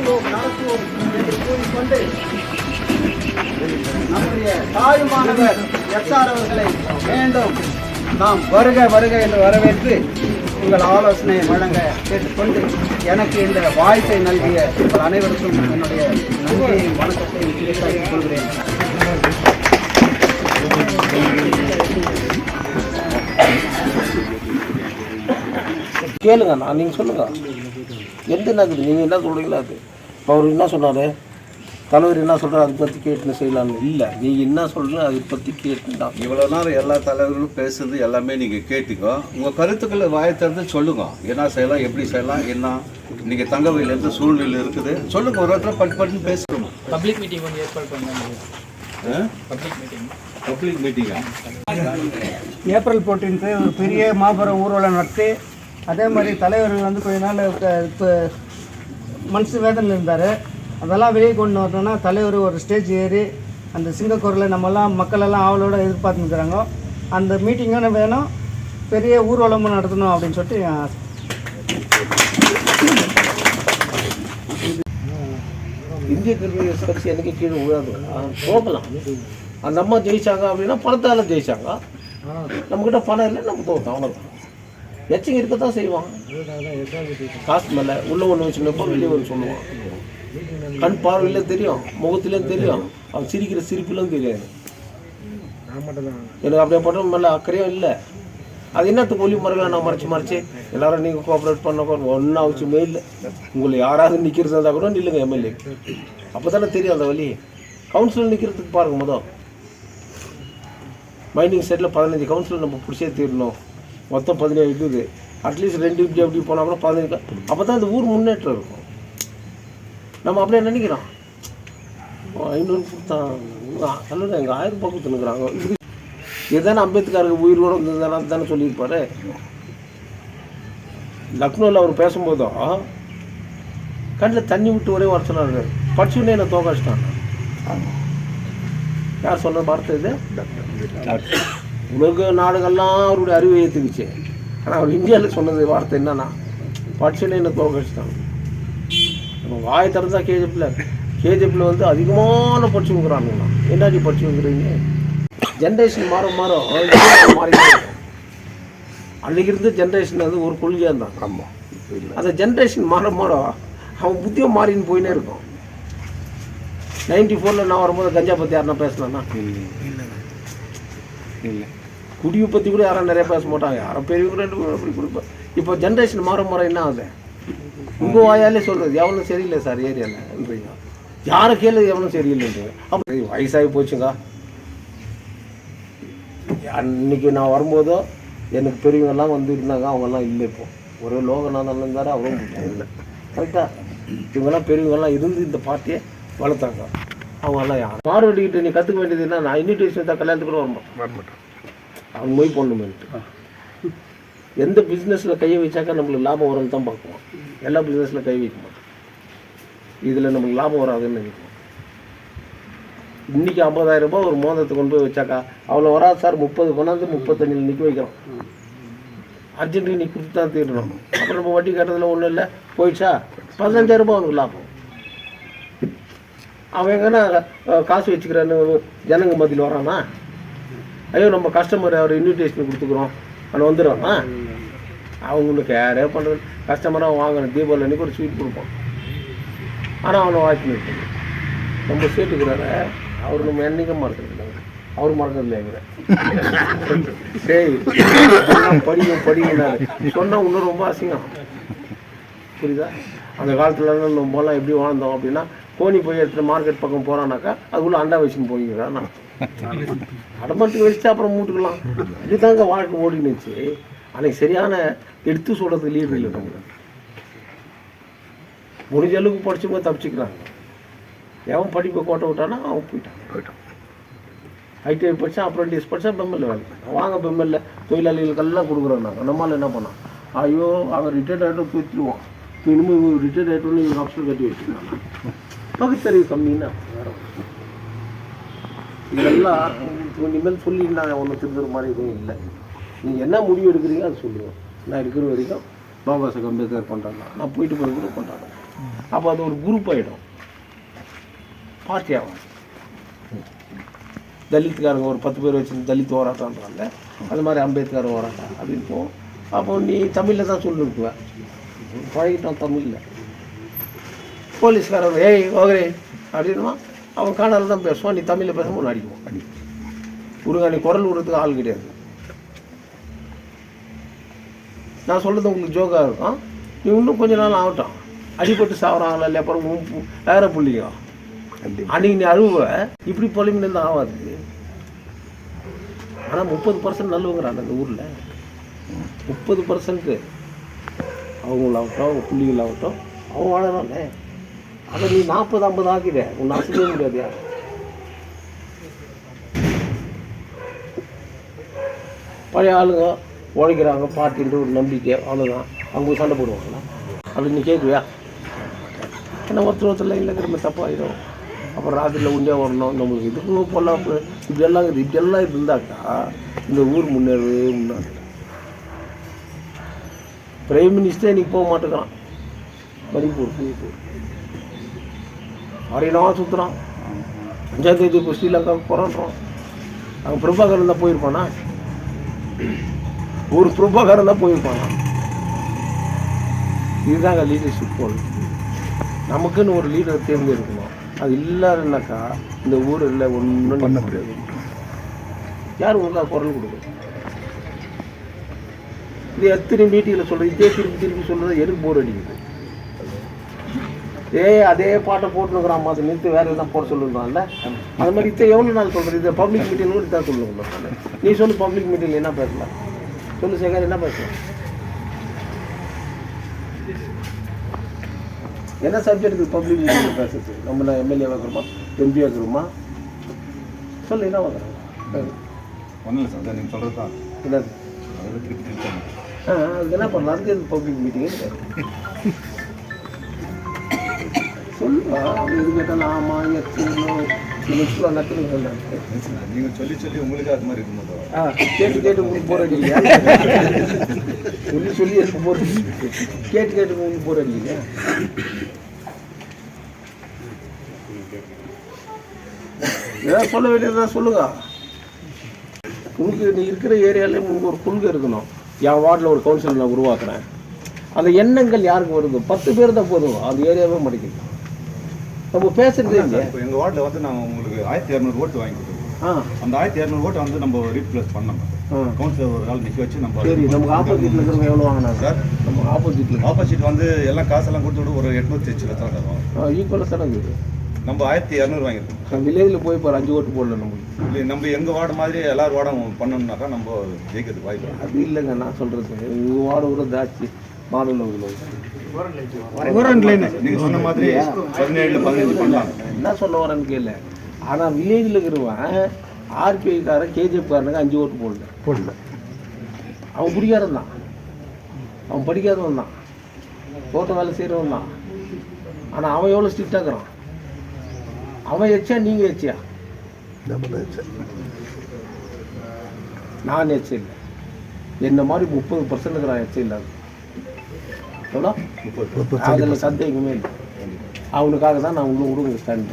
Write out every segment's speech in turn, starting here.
நடத்துவோம் என்று கூறிக்கொண்டு நம்முடைய தாயுமானவர் SR அவர்களை மீண்டும் நாம் வருக வருக என்று வரவேற்று உங்கள் ஆலோசனை வழங்க கேட்டுக்கொண்டு எனக்கு இந்த வாய்ப்பை நல்கிய உங்கள் அனைவருக்கும் என்னுடைய நன்றியையும் வணக்கத்தையும் தெரிவித்துக் கொள்கிறேன். கேளுங்க, நான் நீங்கள் சொல்லுங்கள் எந்த நகுது நீங்கள் என்ன சொல்கிறீங்களா? அது இப்போ அவர் என்ன சொன்னார், தலைவர் என்ன சொல்கிறார், அதை பற்றி கேட்டுன்னு செய்யலான்னு இல்லை. நீங்கள் என்ன சொல்கிறீங்க அதை பற்றி கேட்டுட்டா. இவ்வளோ நேரம் எல்லா தலைவர்களும் பேசுறது எல்லாமே நீங்கள் கேட்டுக்கோ. உங்கள் கருத்துக்களை வாயை திறந்து சொல்லுங்க. என்ன செய்யலாம், எப்படி செய்யலாம், என்ன நீங்கள் தங்கவையிலேருந்து சூழ்நிலை இருக்குது சொல்லுங்கள். ஒரு இடத்துல பட்டு பேசணும். பப்ளிக் மீட்டிங் கொஞ்சம் ஏற்பாடு பண்ணாங்க. பப்ளிக் மீட்டிங்கா? ஏப்ரல் 14 ஒரு பெரிய மாபெரும் ஊர்வலம் நடத்தி அதே மாதிரி தலைவர் வந்து கொஞ்ச நாள் இப்போ மனசு வேதனை இருந்தார். அதெல்லாம் வெளியே கொண்டு வரணும்னா தலைவர் ஒரு ஸ்டேஜ் ஏறி அந்த சிங்கக்கூரில் நம்மெல்லாம் மக்களெல்லாம் ஆவலோடு எதிர்பார்த்துருக்குறாங்க. அந்த மீட்டிங்கும் வேணும், பெரிய ஊர்வலமும் நடத்தணும் அப்படின்னு சொல்லிட்டு இந்திய கம்யூனிஸ்ட் கட்சி எனக்கு கீழே விழாது போகலாம். அந்த அம்மா ஜெயிச்சாங்க அப்படின்னா பணத்தால் ஜெயிச்சாங்க. நம்மக்கிட்ட பணம் இல்லை, நம்ம தோட்டோம், அவ்வளோதான். எச்சிங்க இருக்க தான் செய்வான். காசு மேலே உள்ள ஒன்று வச்சுருந்தப்போ வெளியே ஒன்று சொல்லுவான். கண் பார்வையிலே தெரியும், முகத்திலேயும் தெரியும், அவன் சிரிக்கிற சிரிப்பிலும் தெரியாது. எனக்கு அப்படியே பட்ட மேலே அக்கறையும் இல்லை. அது என்னத்துக்கு ஒளி முறைகளை நான் மறைச்சி எல்லாரும் நீங்கள் கோஆப்ரேட் பண்ண ஒன்றா அவசியமே இல்லை. உங்களை யாராவது நிற்கிறது இருந்தால் கூட நில்லுங்க எம்எல்ஏ, அப்போ தானே தெரியும் அந்த வழி. கவுன்சிலர் நிற்கிறதுக்கு பாருங்க, மொதல் மைனிங் சைடில் 15 கவுன்சிலர் நம்ம பிடிச்சே தீரணும். மொத்தம் 17 இருக்குது. அட்லீஸ்ட் 2 இப்படி அப்படி போனால் கூட 15. அப்போ தான் இந்த ஊர் முன்னேற்றம் இருக்கும். நம்ம அப்படியே நினைக்கிறோம் 500 கொடுத்தான் அல்லது எங்கள் 1000 ரூபாய் கொடுத்துனுக்குறாங்க. இதுதானே அம்பேத்கருக்கு உயிரோடு இருந்ததுதானே தானே சொல்லியிருப்பாரு. லக்னோவில் அவர் பேசும்போதும் கண்ணில் தண்ணி விட்டு ஒரே வர சொன்னார். படிச்சுன்னே என்னை தோக்காச்சிட்டாங்க. யார் சொன்ன வார்த்தை இது? உலக நாடுகள்லாம் அவருடைய அறிவை ஏற்றுக்குச்சு. ஆனால் அவர் இந்தியாவில் சொன்னது வார்த்தை என்னன்னா, படிச்சுன்னே என்னை தோக்கடிச்சிட்டாங்க. நம்ம வாய் திறந்தா கேஜிஎஃப்பில் வந்து அதிகமான படிச்சுங்கிறானுங்களா. என்னாச்சு படிச்சுங்கிறீங்க? ஜென்ரேஷன் மாறும் மாறி அன்றைக்கி இருந்த ஜென்ரேஷன் வந்து ஒரு கொள்கையாக இருந்தான். ஆமாம், அந்த ஜென்ரேஷன் மாற அவன் புத்தியும் மாறின்னு போயினே இருக்கும். 94 நான் வரும்போது கஞ்சா பற்றி யாருன்னா பேசலான்னா இல்லை, குடியை பற்றி கூட யாரும் நிறைய பேச மாட்டாங்க. யாரும் பெரியவங்க 2 பேரும் அப்படி கொடுப்பேன். இப்போ ஜென்ரேஷன் மாற என்ன ஆகுது? உங்கள் வாயாலே சொல்கிறது எவனும் சரியில்லை சார் ஏரியாவில், யாரை கேளு எவனும் சரியில்லைன்றீங்க. அப்போ வயசாகி போச்சுங்க. அன்றைக்கி நான் வரும்போதோ எனக்கு பெரியவங்கெல்லாம் வந்து இருந்தாங்க, அவங்கெல்லாம் இல்லை. இப்போ ஒரே லோகநாதன் இருந்தார், அவரும் இல்லை. கரெக்டாக இவங்கெல்லாம் பெரியவங்கெல்லாம் இருந்து இந்த பார்ட்டியை வளர்த்தாங்க. அவங்கெல்லாம் யார் பார்வடிக்கிட்டு நீ கற்றுக்க வேண்டியது என்ன? நான் இன்விடேஷன் தான் கல்யாணத்துக்கு கூட வரமாட்டேன். அவங்க மொய் போடணுமேன்ட்டு. எந்த பிஸ்னஸில் கையை வச்சாக்கா நம்மளுக்கு லாபம் வரும்னு தான் பார்க்குவோம். எல்லா பிஸ்னஸில் கை வைக்க மாட்டோம். இதில் நம்மளுக்கு லாபம் வராதுன்னு நினைப்போம். இன்றைக்கி 50,000 ரூபாய் ஒரு மோதிரத்தை கொண்டு போய் வச்சாக்கா அவ்வளோ வராது சார். 30 கொண்டாந்து 35 நிற்க வைக்கிறோம். அர்ஜென்ட்டுக்கு நீ கொடுத்து தான் தீரணும். அப்புறம் நம்ம வட்டி கட்டுறதுல ஒன்றும் இல்லை, போயிடுச்சா 15,000 ரூபாய் அவனுக்கு லாபம். அவன் எங்கன்னா காசு வச்சுக்கிறான்னு ஜனங்க மத்தியில் வரானா? ஐயோ நம்ம கஸ்டமர் அவர் இன்விடேஷன் கொடுத்துக்குறோம் அவனை வந்துடுவானா? அவங்களுக்கு யாரே பண்ணுறது. கஸ்டமராக வாங்கணும், தீபாவளி அன்றைக்கி ஒரு ஸ்வீட் கொடுப்போம். ஆனால் அவனை வாய்ப்பு நிற்கணும். நம்ம சேர்த்துக்கிறார அவர் நம்ம என்றைக்கும் மறக்கிறது, அவர் மறக்கிறது இல்லைங்கிற. சரி படிக்கிறாரு சொன்னால் இன்னும் ரொம்ப அசிங்கம், புரியுதா? அந்த காலத்தில் நம்மலாம் எப்படி வாழ்ந்தோம் அப்படின்னா, கோனி போய் எடுத்துகிட்டு மார்க்கெட் பக்கம் போகிறான்னாக்கா அதுக்குள்ளே அண்டா வச்சுன்னு போய்க்கிறான். நான் அடமாட்டுக்கு வச்சுட்டு அப்புறம் மூட்டுக்கலாம். இதுதாங்க வாழ்க்கை ஓடினுச்சு. அன்றைக்கி சரியான எடுத்து சொல்கிறதுக்கு லீடர் இல்லை. நம்ம முடிஞ்ச அளவுக்கு படித்தவங்க தப்பிச்சுக்கிறாங்க. எவன் படிப்பை கோட்டை விட்டானா அவன் போயிட்டான். ஐடிஐ படித்தா அப்ரெண்டிஸ் படித்தா பெம்எல்ஏ வேலை வாங்க. பெம்எல்ஏ தொழிலாளிகளுக்கெல்லாம் கொடுக்குறோம். நாங்கள் நம்மளால் என்ன பண்ணோம்? ஐயோ அவன் ரிட்டையர்ட் ஆகிட்டு போயிட்டுருவோம். இப்போ இனிமேல் ரிட்டையர்ட் ஆகிட்டோன்னு இவங்க ஆப்ஷன் கட்டி வச்சுருக்காங்க. பகுத்தறிவு கம்மின்னா வேறு. இதெல்லாம் இனிமேல் சொல்லி நான் ஒன்றும் திருந்துற மாதிரி எதுவும் இல்லை. நீங்கள் என்ன முடிவு எடுக்கிறீங்க அது சொல்லுவோம். நான் இருக்கிற வரைக்கும் பாபா சாஹேப் அம்பேத்கர் பண்ணுறாங்க, நான் போயிட்டு போய் கூட பண்ணுறாங்க. அப்போ அது ஒரு குரூப் ஆகிடும், பார்ட்டி ஆகும். தலித்துக்காரங்க ஒரு 10 பேர் வச்சு தலித் போராட்டம்ன்றாங்க, அது மாதிரி அம்பேத்கர் போராட்டம் அப்படின்னு போகும். அப்போ நீ தமிழில் தான் சொல்லிருக்குவேன், பழகிட்டோம் தமிழில். போலீஸ்காரன் ஏய் ஓகே அப்படின்னுவான், அவன் காணால் தான் பேசுவான், நீ தமிழில் பேசும்போது அடிக்குவோம். நீ குரல் விடுறதுக்கு ஆள் கிடையாது. நான் சொல்கிறது உங்களுக்கு ஜோக்காக இருக்கும், நீ இன்னும் கொஞ்ச நாள் ஆகட்டும், அடிபட்டு சாப்பிட்றாங்களா இல்லை அப்புறம் வேற பிள்ளைங்க அன்றைக்கி நீ அழுவ. இப்படி பொலிமின்னு தான் ஆகாது. ஆனால் 30% நல்லவங்கிறாங்க அந்த ஊரில். 30% அவங்களாகட்டும் அவங்க பிள்ளைங்களாகட்டும் அவங்க வாழறாங்க. அதை நீ 40-50 ஆக்கிட, உன்னை அசைக்கவே முடியாதியா? பழைய ஆளுங்க உழைக்கிறாங்க பார்ட்டின்ற ஒரு நம்பிக்கை, அவ்வளோதான். அவங்க சண்டை போடுவாங்களா அப்படி நீ கேட்குவியா? ஏன்னா ஒருத்தர் இல்லை திரும்ப தப்பாகிடும். அப்புறம் ராத்திரியில் உண்டியா வரணும், நம்மளுக்கு இதுக்கு போடலாம், இப்படியெல்லாம் இருந்தாக்கா இந்த ஊர் முன்னேறவே முன்னாடி. பிரைம் மினிஸ்டரே இன்றைக்கி போக மாட்டேங்கிறான், மணிப்பூர் அரையனா சுற்றுறான். 5ஆம் தேதி இப்போ ஸ்ரீலங்காவுக்கு போகிறான்றோம். அவன் பிரபாகரன் தான் போயிருப்பானா? ஒரு பிரபாகரன் தான் போயிருப்பானா? இதுதாங்க லீடர்ஷிப் போல். நமக்குன்னு ஒரு லீடர் தேர்ந்தெடுக்கணும். அது இல்லைன்னாக்கா இந்த ஊரில் ஒன்றும் பண்ண முடியாது. யார் உங்களுக்காக குரல் கொடுக்கும்? இது எத்தனை மீட்டிங்கில் சொல்கிறது, இதே திருப்பி சொல்கிறது எனக்கு போர் அடிக்குது. அதே பாட்டை போட்டுனுக்குறான், அதை நிறுத்தி வேறு எல்லாம் போட சொல்லுறான்ல. அது மாதிரி எவ்வளோ நாள் சொல்கிறது? இதை பப்ளிக் மீட்டிங் கூட தான் சொல்லுங்க. நீ சொல்லு, பப்ளிக் மீட்டிங்கில் என்ன பேசலாம் சொல்லு சேகர், என்ன பேசலாம்? என்ன சப்ஜெக்ட் பப்ளிக் மீட்டிங் பேசுறது? நம்ம எம்எல்ஏ வைக்கிறோமா, எம்பி வைக்கிறோமா? சொல்லு, என்ன வைக்கிறோம்? ஒன்றும் இல்லை சார், நீங்கள் சொல்கிறது தான். என்னது அது என்ன பண்ணலாம்? அதுக்கு எது பப்ளிக் மீட்டிங் சொல்லுவா? இது கேட்டால் ஆமாம் நச்சுன்னு சொல்கிறேன். நீங்கள் சொல்லி உங்களுக்கு அது மாதிரி இருக்கும்போது கேட்டு உங்களுக்கு போர் அடிக்கலையா? சொல்லி எனக்கு போர் கேட்டு உங்களுக்கு போர் அடிக்கலையா? ஏதாவது சொல்ல வேண்டியதான் சொல்லுங்க. உங்களுக்கு நீ இருக்கிற ஏரியாலே உங்களுக்கு ஒரு கொள்கை இருக்கணும். என் வார்டில் ஒரு கவுன்சிலர் நான் உருவாக்குறேன், அந்த எண்ணங்கள் யாருக்கு வருது? 10 பேர் தான் போதும், அந்த ஏரியாவே மடிக்கணும். நம்ம பேசுறது இப்போ எங்கள் வார்டில் வந்து நான் உங்களுக்கு 1200 ஓட்டு வாங்கி கொடுத்துருக்கோம். அந்த 1200 ஓட்டை வந்து நம்ம ரீப்ளேஸ் பண்ணோம். கவுன்சிலர் ஒரு ஆள் நிற்க வச்சு நம்ம சரி, நமக்கு ஆப்போசிட்டில் இருக்கிறவங்க எவ்வளோ வாங்கினா சார்? நம்ம ஆப்போசிட் வந்து எல்லாம் காசெல்லாம் கொடுத்து ஒரு 808 லட்சம் தரும். ஈக்குவலாக தானே இருக்குது. நம்ம 1200 வாங்கியிருக்கோம். வில்லேஜில் போய் இப்போ 5 ஓட்டு போடல நம்மளுக்கு. இல்லை, நம்ம எங்கள் வார்டு மாதிரி எல்லாரும் வார்டும் பண்ணணும்னாக்கா நம்ம ஜெயிக்கிறதுக்கு வாய்ப்பு. அது இல்லைங்க நான் சொல்கிறது, எங்கள் வார்டு கூட ஜாஸ்தி மாடலில் நீங்கள் சொன்ன மாதிரி 17-15 பண்ணலாம். என்ன சொல்ல வரேன்னு கேள்வி. ஆனால் வில்லேஜில் இருக்கிறவன் ஆர்பிஐக்காரன் கேஜிஎஃப்காரனுக்கு 5 ஓட்டு போடல. அவன் பிடிக்காதவன் தான், அவன் படிக்காதவன் தான், தோட்ட வேலை செய்கிறவன் தான். ஆனால் அவன் எவ்வளோ ஸ்ட்ரிக்டாக இருக்கிறான்? அவன் எச்சா நீங்கள் எச்சியா? நான் எச்ச இல்லை. என்ன மாதிரி 30% இருக்கிறான் எச்ச இல்லாத. எவ்வளோ? 30. அதில் சந்தேகமே இல்லை. அவனுக்காக தான் நான் உங்களுக்கு ஸ்டாண்ட்.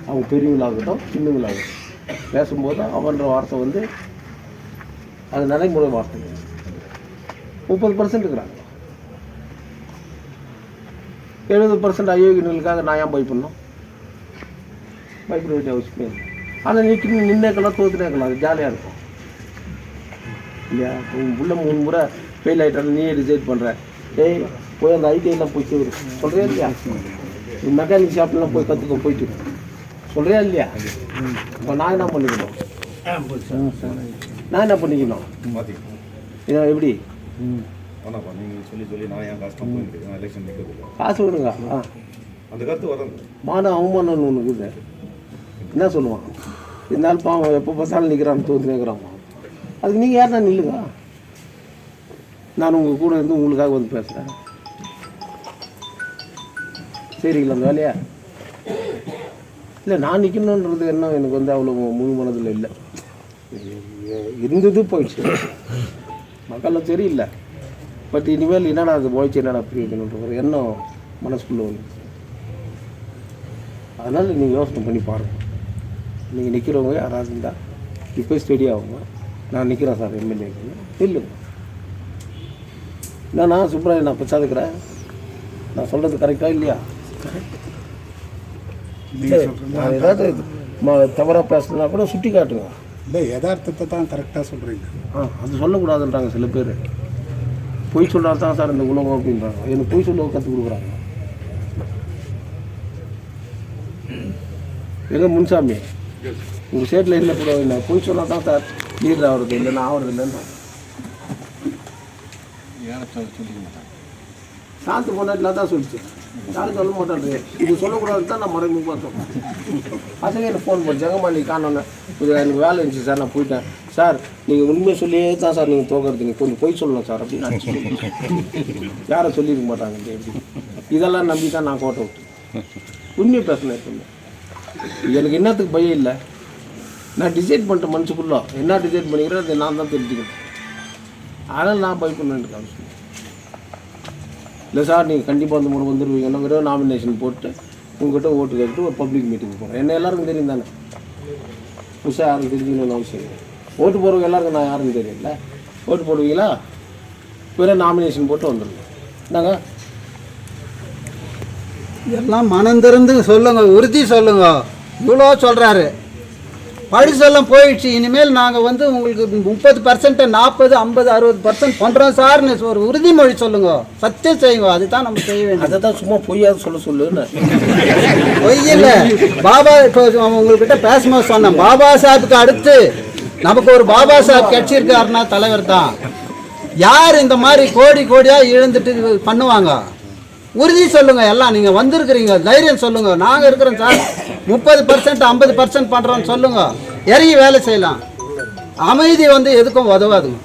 அவங்க பெரியவங்களாகட்டும் சின்னவங்களாகட்டும் பேசும்போது அவன்ற வார்த்தை வந்து அது நடைமுறை வார்த்தை. 30% இருக்கிறாங்க. 70% அயோக்கியர்களுக்காக நான் ஏன் பயப்படணும்? பயப்பட வேண்டிய அவசியமே இல்லை. ஆனால் நின்னேக்கலாம் தோத்துனேக்கலாம், அது ஜாலியாக இருக்கும் இல்லையா? உள்ள 3 முறை ஃபெயில் ஆகிட்டாலும் நீயே டிசைட் பண்ணுற. போய் அந்த ஐடிஐலாம் போய் செய்வது சொல்கிறியா இல்லையா? மெக்கானிக் ஷாப்லாம் போய் கற்றுக்க போயிட்டு சொல்கிறியா இல்லையா? இப்போ நான் என்ன பண்ணிக்கணும்? நான் என்ன பண்ணிக்கணும்? இதான் எப்படி சொல்லி நான் ஏன் கஷ்டம் போயிருக்கேன், எலெக்ஷன் நிற்கிறது காசு விடுங்க. அந்த கருத்து வரும். மான அவமானம்னு ஒன்று இருக்குது. என்ன சொல்லுவான்? இருந்தாலும் பாவம் எப்போ பார்த்தாலும் நிற்கிறான், தோற்று நிற்கிறான். அதுக்கு நீங்கள் யார் தான் நில்லுங்க. நான் உங்கள் கூட இருந்து உங்களுக்காக வந்து பேசுகிறேன். சரிங்களா அந்த வேலையா? இல்லை நான் நிற்கணுன்றது என்ன எனக்கு வந்து அவ்வளோ முழு மனதில் இல்லை. இருந்தது போயிடுச்சு. மக்களில் சரியில்லை. பட் இனிமேல் என்னடா அது போயிடுச்சு என்னடா பிரயோஜனன்ற ஒரு எண்ணம் மனசுக்குள்ளே வந்து அதனால் நீங்கள் யோசனை பண்ணி பாருங்கள். நீங்கள் நிற்கிறவங்க யாராவது இருந்தால் இப்போ ஸ்டெடி ஆகுங்க. நான் நிற்கிறேன் சார் எம்எல்ஏக்கு இல்லைங்க. நான் சுப்ராயன் நான் பிரச்சாதுக்கிறேன். நான் சொல்கிறது கரெக்டாக இல்லையா? நான் ஏதாவது தவறாக பேசுனா கூட சுட்டி காட்டுங்க. இல்லை, யதார்த்தத்தை தான் கரெக்டாக சொல்கிறீங்க. அது சொல்லக்கூடாதுன்றாங்க சில பேர். பொய் சொல்கிறா தான் சார் இந்த உலகம் அப்படின்றாங்க. எனக்கு பொய் சொல்ல கற்றுக் கொடுக்குறாங்க. எங்கே முன்சாமி உங்கள் ஸ்டேட்டில் இல்லை கூட இல்லை, பொய் சொன்னா தான் சார் லீடர் ஆகிறது இல்லைன்னா ஆகிறது இல்லைன்னு சாந்து பொண்டாட்டில் தான் சொல்லிச்சு. யாரும் சொல்ல மாட்டாரு. இது சொல்லக்கூடாது தான் நான் மறைமுகமாக சொன்னேன். அதுவே எனக்கு ஃபோன் பண்ணி ஜெகமாண்டி காணோன்னு இது எனக்கு வேலை இருந்துச்சு சார், நான் போயிட்டேன் சார். நீங்கள் உண்மையை சொல்லியே தான் சார் நீங்கள் தோக்கிறது, நீங்கள் கொஞ்சம் பொய் சொல்லணும் சார் அப்படின்னு நான் சொல்லுவேன். யாரை சொல்லியிருக்க மாட்டாங்க. எப்படி இதெல்லாம் நம்பி தான் நான் கோட்டை விட்டேன். உண்மையை பேசினேன். எப்பவுமே எனக்கு என்னத்துக்கு பயம் இல்லை. நான் டிசைட் பண்ணிட்டேன் மனசுக்குள்ளே என்ன டிசைட் பண்ணிக்கிறேன் அதை நான் தான் தெரிஞ்சுக்கிறேன். அதனால் நான் பயப்படணுன்னு அவசியம் இல்லை சார். நீங்கள் கண்டிப்பாக அந்த முறை வந்துடுவீங்கன்னா நாமினேஷன் போட்டு உங்கள்கிட்ட ஓட்டு கேட்டு ஒரு பப்ளிக் மீட்டிங் போகிறேன். என்ன எல்லாருக்கும் தெரியும் தானே, புதுசாக யாரும் தெரிஞ்சுக்கணும்னு அவசியம் இல்லை. ஓட்டு போடுறவங்க எல்லாருக்கும் நான் யாருன்னு தெரியல. ஓட்டு போடுவீங்களா? வேறு நாமினேஷன் போட்டு வந்துடுங்க. என்னங்க எல்லாம் மனம் திறந்து சொல்லுங்க, உறுதி சொல்லுங்க. இவ்வளோ சொல்கிறாரு, பழிசெல்லாம் போயிடுச்சு. இனிமேல் நாங்கள் வந்து உங்களுக்கு 30%, 40, 50, 60% பண்ணுறோம் சார்னு ஒரு உறுதிமொழி சொல்லுங்க. சத்தியம் செய்யுங்க. அதுதான் நம்ம செய்ய வேண்டியது. அதை தான் சும்மா பொய்யாது சொல்லுன்னு பொய்யில்ல. பாபா இப்போ உங்கள்கிட்ட பேசும்போது சொன்னேன், பாபா சாஹிப்புக்கு அடுத்து நமக்கு ஒரு பாபா சாஹிப் கட்சி இருக்காருன்னா தலைவர் தான். யார் இந்த மாதிரி கோடி கோடியாக இழந்துட்டு பண்ணுவாங்க? உறுதி சொல்லுங்க. எல்லாம் நீங்கள் வந்திருக்கிறீங்க, தைரியம் சொல்லுங்க. நாங்கள் இருக்கிறோம் சார், 30%, 50% பண்ணுறோன்னு சொல்லுங்க. இறங்கி வேலை செய்யலாம். அமைதி வந்து எதுக்கும் உதவாதுங்க.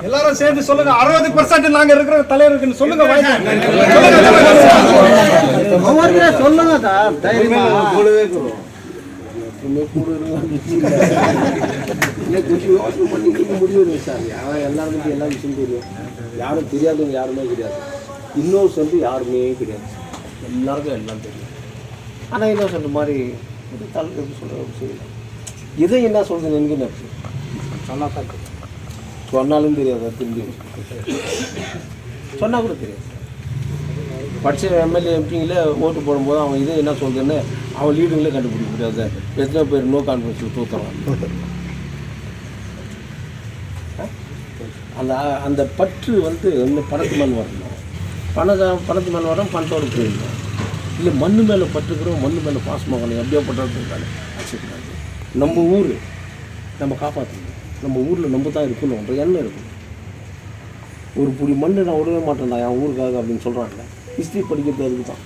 எல்லாரும் சேர்ந்து சொல்லுங்க. 60% நாங்கள் இருக்கிற தலைவருக்குன்னு சொல்லுங்க. சொல்லுங்க சார், தைரியமா முடிவு சார். எல்லாருக்கும் எல்லா விஷயம் தெரியும். யாரும் தெரியாதவங்க யாருமே கிடையாது. இன்னோசென்ட் யாருமே கிடையாது. எல்லாருக்கும் எல்லாம் தெரியும். ஆனால் இன்னோசென்ட் மாதிரி ஒரு தலைவர் எப்படி சொல்கிற செய்யலாம். எதை என்ன சொல்கிறது எனக்கு சொன்னால் தான் சொன்னாலும் தெரியாது. தெரிஞ்சு சொன்னால் கூட தெரியாது. படித்த எம்எல்ஏ எம்பிங்களே ஓட்டு போடும்போது அவன் இதை என்ன சொல்கிறேன்னு அவன் லீடுங்களே கண்டுபிடிக்க முடியாது. எத்தனை பேர் நோ கான்ஃபிடன்ஸில் தூக்குறான். அந்த அந்த பற்று வந்து இந்த பணத்து மேலே வரணும். பணத்து மேலே வரோம், பணத்தோடு போயிடணும். இல்லை மண்ணு மேலே பட்டுக்கிறோம், மண்ணு மேலே பாசமாகணும். எப்படியோ பட்டுருக்காங்க வச்சுக்கிறாங்க. நம்ம ஊர் நம்ம காப்பாற்றணும். நம்ம ஊரில் நம்ம தான் இருக்கணுன்ற எண்ணம் இருக்கணும். ஒரு புடி மண் நான் விடவே மாட்டேன்டா என் ஊருக்காக அப்படின்னு சொல்கிறாங்க. ஹிஸ்ட்ரி படிக்கிறது அதுக்கு தான்.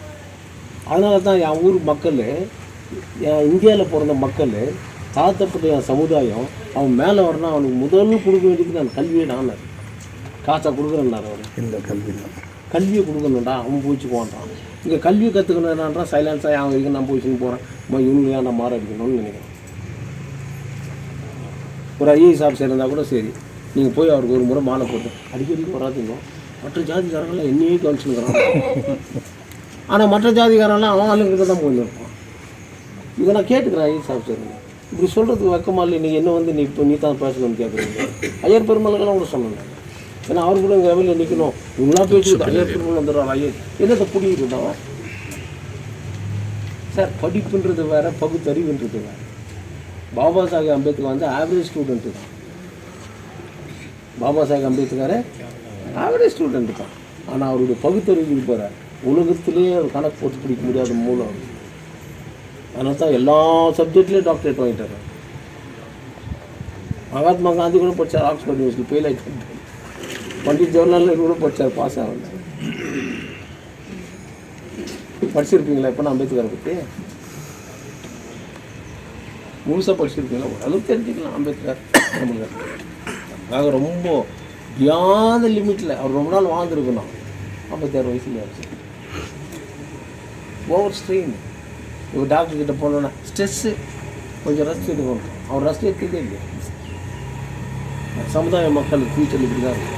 அதனால தான் என் ஊர் மக்கள், என் இந்தியாவில் பிறந்த மக்கள், தாழ்த்தப்பட்ட என் சமுதாயம் அவன் மேலே வரணும். அவனுக்கு முதல்ல கொடுக்க வேண்டியது நான் கல்வியை நான் காசா கொடுக்குறேன்னாரு. அவர் இந்த கல்வியை கொடுக்கணும்டா, அவன் போயிச்சுக்குவான்றான். இங்கே கல்வியை கற்றுக்கணுன்றான். சைலன்ஸாக அவன் வரைக்கும் நான் போயிச்சுன்னு போகிறேன். இவனுக்கு ஏன் நான் மாற அடிக்கணும்னு நினைக்கிறேன். ஒரு ஐஏஎஸ் ஆஃபீஸர் இருந்தால் கூட சரி, நீங்கள் போய் அவருக்கு ஒரு முறை மாலை போட்டு அடிக்கடி வராதுங்க. மற்ற ஜாதிக்காரங்களாம் என்னையே கவனிச்சுக்கிறாங்க. ஆனால் மற்ற ஜாதிக்காரெல்லாம் அவன் ஆளுங்கிட்ட தான் போயின்னு இருப்பான். இதை நான் கேட்டுக்கிறேன் ஐஏஎஸ் ஆஃபீஸர். இப்படி சொல்கிறதுக்கு வெக்கமா இல்லை? நீங்கள் என்ன வந்து நீ தான் பேசணும்னு கேட்குறீங்க. ஐயர் பெருமளுக்கெல்லாம் கூட சொல்லணும். ஏன்னா அவர் கூட இங்கே வெளியில் நிற்கணும். இவங்களாம் பேசிட்டு ஐயர் பெருமல் வந்துடுவாங்க. ஐயர் என்னத்தை பிடிக்கிட்டு சார். படிப்புன்றது வேறு, பகுத்தறிவுன்றது வேறு. பாபா சாஹேப் அம்பேத்கர் வந்து ஆவரேஜ் ஸ்டூடெண்ட்டு தான். பாபா சாஹேப் அம்பேத்கர் ஆவரேஜ் ஸ்டூடெண்ட்டு தான். ஆனால் அவருடைய பகுத்தறிவு இருப்பார். உலகத்திலேயே ஒரு கணக்கு போட்டு பிடிக்க முடியாத மூலம். அதனால தான் எல்லா சப்ஜெக்ட்லேயும் டாக்டரேட் வாங்கிட்டார். மகாத்மா காந்தி கூட படித்தார் ஆக்ஸ்போர்ட் யூனிவர்சிட்டி, ஃபெயில் ஆகிட்டு. பண்டிட் ஜவஹர்லால் நேரு கூட படித்தார், பாஸ் ஆகல. படிச்சிருப்பீங்களா இப்போ நான் அம்பேத்கரை பற்றி? முழுசாக படிச்சிருப்பீங்களா? ஓரளவுக்கு தெரிஞ்சுக்கலாம் அம்பேத்கர். நாங்கள் ரொம்ப பியாந்த லிமிட்டில் அவர் ரொம்ப நாள் வாழ்ந்துருக்கணும். 56 வயசுல ஆச்சு. Over strain. இப்போ டாக்டர்கிட்ட போனோன்னா ஸ்ட்ரெஸ்ஸு, கொஞ்சம் ரெஸ்ட் எடுக்கணும். அவர் ரெஸ்ட் எடுத்துக்கிட்டே இல்லையா? சமுதாய மக்களுக்கு ஃபியூச்சர் இப்படி தான் இருக்கும்.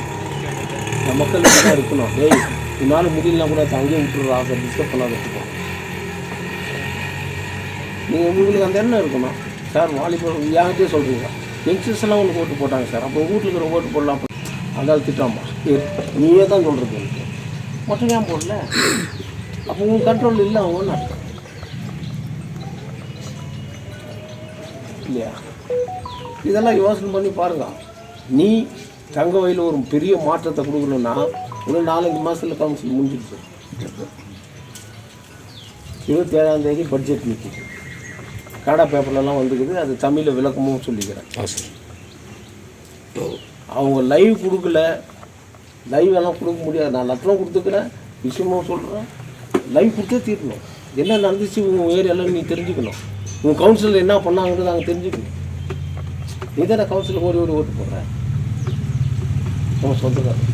நம்ம மக்கள் தான் இருக்கணும். டேய் உன்னால் முடியலாம் கூட அங்கேயே விட்டுருற ஆசை டிஸ்டர்ப் பண்ணாத இருக்கணும். நீங்கள் உங்களுக்கு அந்த எண்ணம் இருக்கணும் சார். வாலிபர் யார்கிட்டே சொல்கிறீங்க யங்ஸ்டர்ஸ் எல்லாம் உங்களுக்கு ஓட்டு போட்டாங்க சார். அப்போ வீட்டில் இருக்கிற ஓட்டு போடலாம் அதாவது திட்டாமா நீயே தான் சொல்கிறது எனக்கு மட்டும் ஏன் போடல? அப்போ உங்கள் கண்ட்ரோல் இல்லை அவங்க அர்த்தம் இல்லையா? இதெல்லாம் யோசனை பண்ணி பாருங்க. நீ தங்க வயலில் ஒரு பெரிய மாற்றத்தை கொடுக்கணுன்னா ஒரு 4-5 மாதத்தில் கவுன்சில் முடிஞ்சிடுச்சு. 27ஆம் தேதி பட்ஜெட் நிற்கிது. கனடா பேப்பர்லலாம் வந்துக்குது. அது தமிழில் விளக்கமும் சொல்லிக்கிறேன். அவங்க லைவ் கொடுக்கல, லைவ் எல்லாம் கொடுக்க முடியாது. நான் லட்சம் கொடுத்துக்கிறேன், விஷயமும் சொல்கிறேன். லைவ் கொடுத்தே தீரணும். என்ன நடந்துச்சு உங்கள் ஏரியாவில் நீ தெரிஞ்சுக்கணும். உங்கள் கவுன்சிலில் என்ன பண்ணாங்கன்னு நாங்கள் தெரிஞ்சுக்கணும். நீ தானே கவுன்சிலுக்கு ஓடி ஓட்டு போடுறேன். நம்ம சொந்தக்காரர்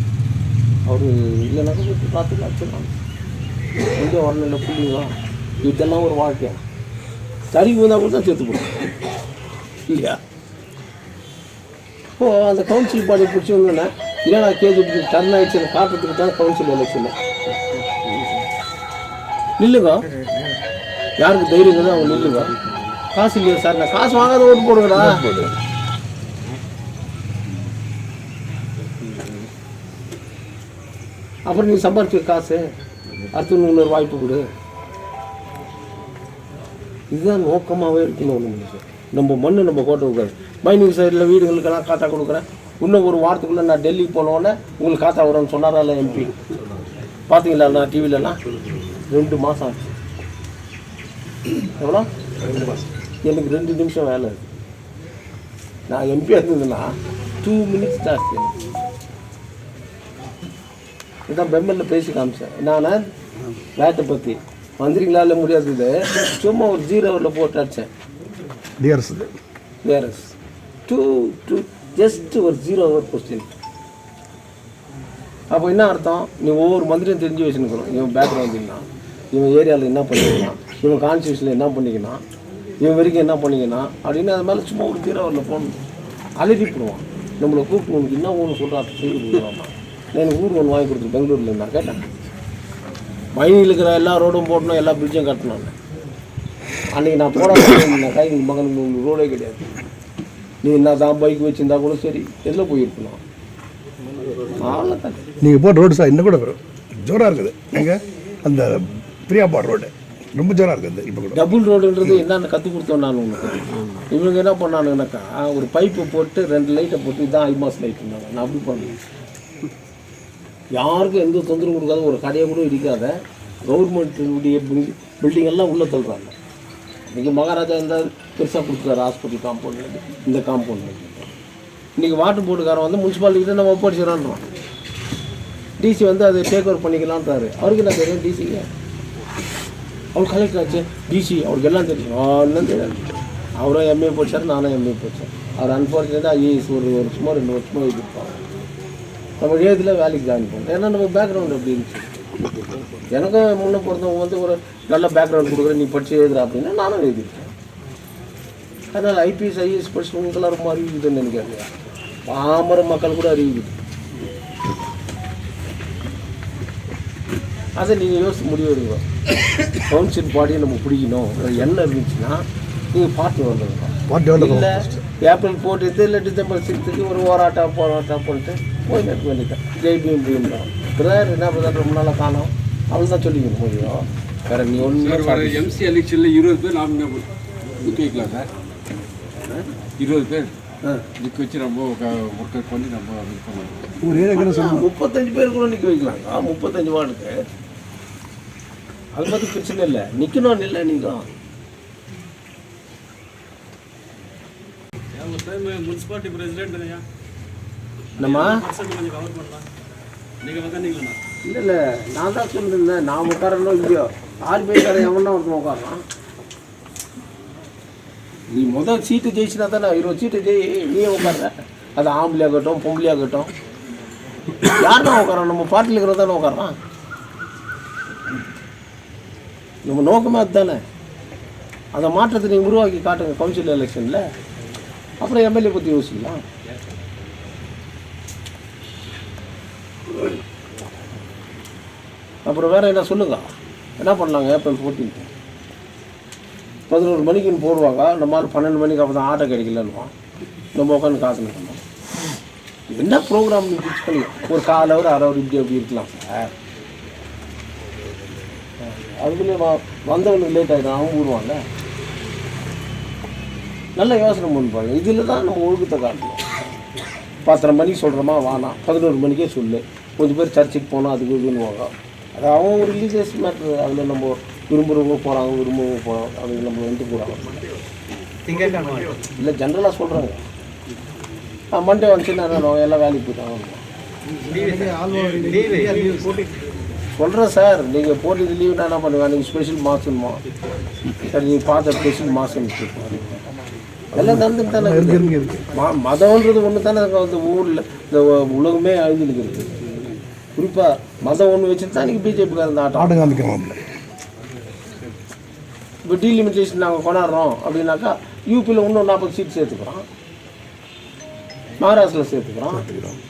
அவர் இல்லைனாக்கா வீட்டு பார்த்துக்கலாம் வச்சுக்கலாம். எங்கே வரணும் இல்லை புள்ளிங்களா இதெல்லாம் ஒரு வாழ்க்கையா? சரி வந்தால் கூட தான் சேர்த்து போடுறோம் இல்லையா? இப்போது அந்த கவுன்சில் பாடி பிடிச்சவங்கன்னா இல்லை நான் கேஜி டர்ன் ஆகிடுச்சு காட்டுறதுக்கு தான் கவுன்சில் எலெக்ஷனு. நில்லுங்க, யாருக்கு தைரியம் தான் அவங்க நில்லுங்க. காசு இல்லையா சார்? நான் காசு வாங்காத ஓட்டு போடுங்கடா. அப்புறம் நீ சம்பாரிச்ச காசு அடுத்து இன்னொரு வாய்ப்பு கொடு. இதுதான் நோக்கமாகவே இருக்கணும் ஒன்று மனுஷன். நம்ம மண்ணு நம்ம கோட்டை இருக்காது. மைனிங் சைடில் வீடுகளுக்கெல்லாம் காத்தா கொடுக்குறேன். இன்னும் ஒரு வாரத்துக்குள்ளே நான் டெல்லி போனோடனே உங்களுக்கு காத்தா வரும்னு சொன்னாரா இல்லை எம்பி? பார்த்தீங்களா நான் டிவிலலாம் 2 மாதம் ஆச்சு. எவ்வளோ? 2 மாதம். எனக்கு 2 நிமிஷம் வேலை இருக்குது. நான் எம்பியாக இருந்ததுன்னா 2 மினிட்ஸ் ஜாஸ்தி. இதான் பெம்மலில் பேசி காமிச்சேன். நான் வேட்டை பற்றி வந்துடுங்களா இல்லை முடியாது. சும்மா ஒரு 0 ஹவரில் போட்டு அடித்தேன். டிஆர்எஸ் 2 ஜஸ்ட் ஒரு 0 ஹவர் கொஸ்டின். அப்போ என்ன அர்த்தம்? நீ ஒவ்வொரு மந்திரியும் தெரிஞ்சு வச்சுருக்கணும். இவன் பேக்ரவுண்ட் என்ன, இவன் ஏரியாவில் என்ன பண்ணிக்கலாம், இவன் கான்ஸ்டியூஷனில் என்ன பண்ணிக்கணும், இவன் வரைக்கும் என்ன பண்ணிக்கணும் அப்படின்னு அது மேலே சும்மா ஒரு 0 ஹவரில் போகணும். அலறிப்படுவான். நம்மளை கூப்பிட்டு உனக்கு என்ன ஒன்று சொல்கிறான் செய்து கொடுக்குறான். எனக்கு ஊர் ஒன்று வாங்கி கொடுத்துரு பெங்களூரில் நான் கேட்டேன். மைனில் இருக்கிற எல்லா ரோடும் போடணும், எல்லா பிரிட்ஜும் கட்டணும். அன்றைக்கி நான் போட கை மகனுக்கு உங்களுக்கு ரோடே கிடையாது. நீ என்ன தான் பைக் வச்சுருந்தா கூட சரி எதில் போயிருக்கணும். நீங்கள் போகிற ரோடு சார் இன்னும் கூட ஜோராக இருக்குது. எங்கே அந்த பிரியாபாடு ரோடு ரொம்ப ஜோராக இருக்குது. இப்போ கூட டபுள் ரோடுன்றது என்னென்னு கற்றுக் கொடுத்தோம் நான் உங்களுக்கு. இவங்க என்ன பண்ணானுங்கனாக்கா ஒரு பைப்பை போட்டு 2 லைட்டை போட்டு இதான் ஐமாஸ் லைட் இருந்தாங்க. நான் அப்படி பண்ணேன். யாருக்கும் எந்த தொந்தரவு கொடுக்காத ஒரு கடையை கூட இடிக்காத கவர்மெண்ட்டுடைய பில்டிங் எல்லாம் உள்ளே தள்ளுறாங்க. இன்றைக்கி மகாராஜா இருந்தால் பெருசாக கொடுத்துருக்காரு ஹாஸ்பிட்டல் காம்பவுண்டில், இந்த காம்பவுண்டில். இன்றைக்கி வாட்டர் போர்டுக்காரன் வந்து முனிசிபாலிட்டிக்கிட்ட நம்ம ஒப்படைச்சிடறான்றான். டிசி வந்து அதை டேக் ஓவர் பண்ணிக்கலான்றாரு. அவருக்கு என்ன தெரியும் டிசிக்கு? அவர் கலெக்டர் ஆச்சு. டிசி அவருக்கு எல்லாம் தெரியும். ஒன்றும் தெரியாது. அவரும் எம்ஏ படித்தார், நானும் எம்ஏ படித்தேன். அவர் அன்ஃபார்ச்சுனேட்டாக ஐஏஎஸ் ஒரு வருஷமோ 2 வருஷமோ எழுதிருப்பாங்க. நம்ம ஏதில் வேலைக்கு ஜாயின் பண்ணோம். ஏன்னா நம்ம பேக்ரவுண்ட் அப்படி இருந்துச்சு. எனக்கும் முன்னே பொறுத்தவங்க வந்து ஒரு நல்ல பேக்ரவுண்ட் கொடுக்குறேன் நீ படித்து எழுதுறா அப்படின்னா நானும் எழுதிருக்கேன். அதனால் ஐபிஎஸ் ஐஏஎஸ் படிச்சவங்களுக்கெல்லாம் ரொம்ப அறிவிக்குதுன்னு நினைக்கிறேன். பாமர மக்கள் கூட அறிவிக்குது. அதை நீங்கள் யோசிச்சு முடிவு எடுங்க. கவுன்சில் பாடியை நம்ம பிடிக்கணும் என்ன இருந்துச்சுன்னா நீங்கள் பார்த்து வந்துடுங்க. இல்லை ஏப்ரல் 4th இல்லை டிசம்பர் 6th ஒரு போராட்டம் பண்ணிட்டு போய் நிற்க வேண்டியதான். ஜெய்பியும் பிடிக்கும் பிரதர் என்ன பிரதர் ரொம்ப நாளாக காணும் அவள் தான் சொல்லிக்க முடியும். வேறு நீ ஒன்று எம்சி எலெக்ஷனில் 20 பேர் நாமினே நிற்க வைக்கலாம் சார். 20 பேர் நிற்க வச்சு நம்ம ஒர்க் அவுட் பண்ணி நம்ம இது பண்ணலாம். ஒரு ஏரியாவுக்கு 35 பேர் கூட நிற்க வைக்கலாம். 35 வார்டுக்கு அதை பற்றி பிரச்சனை இல்லை. நிற்கணும்னு இல்லை. நீங்கள் முனிசிபாலிட்டி பிரசிடென்ட் என்னம்மா கொஞ்சம் கவர் பண்ணலாம். நீங்கள் உட்காந்தீங்களா? இல்லை இல்லை நான் தான் சொல்லியிருந்தேன். நான் உட்காரணும் இல்லையோ ஆர்பிஐக்காரன் எவனா ஒருத்தன் உட்காரான். நீ முதல் சீட்டு ஜெயிச்சுனா தானே 20 சீட்டு நீயே உட்கார. அது ஆம்பளையாகட்டும் பொம்பளையாகட்டும் யார் தான் உட்காரான்? நம்ம பார்ட்டியில் இருக்கிற தானே உட்காரான். நம்ம நோக்கமாக அதுதானே. அந்த மாற்றத்தை நீங்கள் உருவாக்கி காட்டுங்க கவுன்சில் எலெக்ஷனில். அப்புறம் எம்எல்ஏ பற்றி யோசிக்கலாம். அப்புறம் வேறு என்ன சொல்லுங்க, என்ன பண்ணலாங்க? ஏப்ரல் 14 11 மணிக்குன்னு போடுவாங்க, நம்மளால் 12 மணிக்கு அப்போ தான் ஆட்டோ கிடைக்கலன்னுவான். நம்ம உட்காந்து காசு நிற்கணும். என்ன ப்ரோக்ராம் நீ ஃபிக்ஸ் பண்ணி ஒரு 1/4 ஹவர் 1/2 ஹவர் இப்படி அப்படி இருக்கலாம் சார். அதுக்குள்ளே வந்தவனுக்கு லேட் ஆகிடும், அவங்க ஊருவாங்க. நல்ல யோசனை பண்ணுவாங்க. இதில் தான் நம்ம ஒழுக்கத்தை காட்டணும். 10:30 மணிக்கு சொல்கிறோமா வானா, 11 மணிக்கே சொல்லு. கொஞ்சம் பேர் சர்ச்சுக்கு போனோம் அதுக்கு இதுன்னுவாங்க. அது அவங்க ஒரு ரிலீஜியஸ் மேட்ரு. அதில் நம்ம விரும்புகிறவங்க போகிறாங்க, விரும்புகிறவங்க போகிறோம், அதுக்கு நம்ம வந்து போகிறாங்க. இல்லை ஜென்ரலாக சொல்கிறாங்க. மண்டே வந்துச்சுன்னா எல்லாம் வேலைக்கு போயிட்டாங்க. சொல்கிறேன் சார், நீங்கள் போட்டு லீவுனா என்ன பண்ணுவேன்? நீங்கள் ஸ்பெஷல் மாசணுமா? சரி, நீங்கள் பார்த்த ஸ்பெஷல் மாசம் எல்லாம் தந்துட்டு தானே இருக்குது. மதம்ன்றது ஒன்று தானே அந்த ஊரில் இந்த உலகமே அழிஞ்சுருக்கு. குறிப்பாக மதம் ஒன்று வச்சுட்டு தான் நீங்கள் பிஜேபிக்காரன் ஆட்டம் காமிக்கிறாங்க. இப்போ டீலிமிட்டேஷன் நாங்கள் கொண்டாடுறோம் அப்படின்னாக்கா யூபியில் இன்னும் 40 சீட் சேர்த்துக்கிறோம், மகாராஷ்டிராவில் சேர்த்துக்கிறோம்,